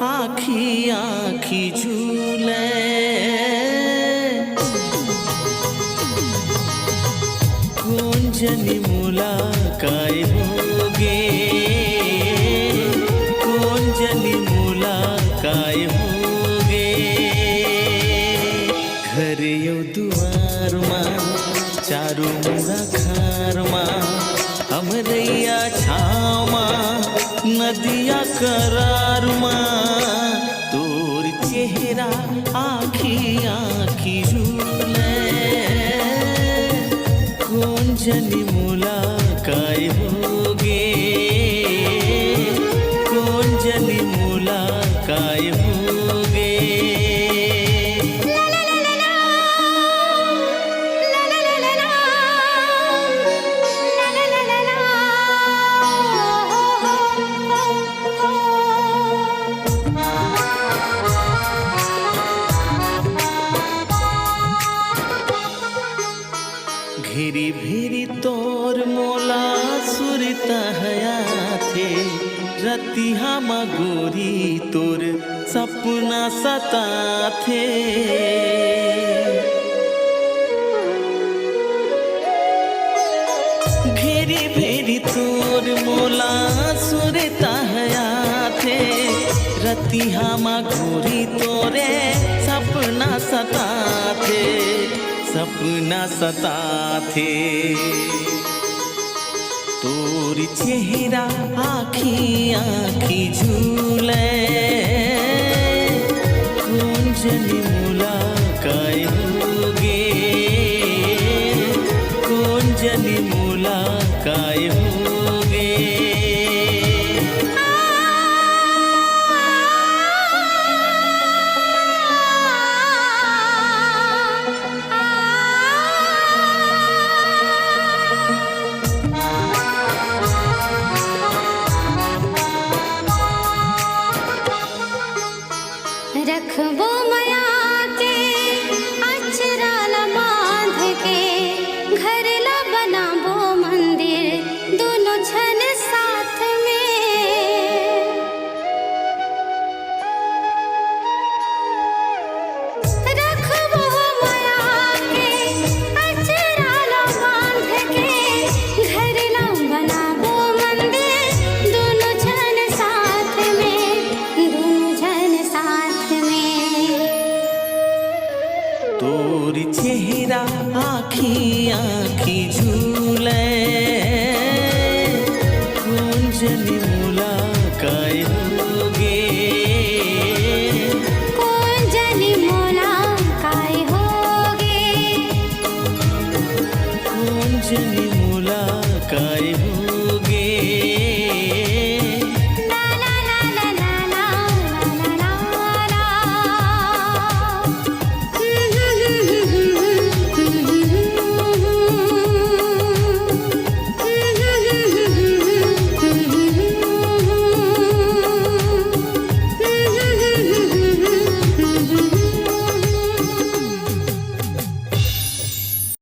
आखी आखी झूले। कौन जनी मुलाकाय होगे, कौन जनी मुलाकाय होगे। घर यो दुआर माँ चारू मुरा खार माँ, हमरैया छाव माँ नदिया करार माँ। तोर चेहरा आखी आखी झूले। कौन जनी मुलाकाय होगे, कौन जनी मुलाकाय होगे। घेरी भेरी तोर मोला सुरता हया थे, रतिहा मा गोरी तोर सपना सता थे। घेरी भेरी तोर मोला सुरता हया थे, रतिहा मा गोरी तोरे सपना सता थे, सपना सता थे। तोर चेहरा आखी आखी झूले। कौन जनी मुलाकाय होगे, कौन जनी मुलाकाय होगे। रखबो माया के अचरा ला बांध के, घर ला बनाबो मंदिर दोनों छन साथ में। रखबो माया के अचरा ला बांध के, घर ला बनाबो मंदिर दोनों छन साथ में, दोनों छन साथ में। तोर चेहरा आखी आखी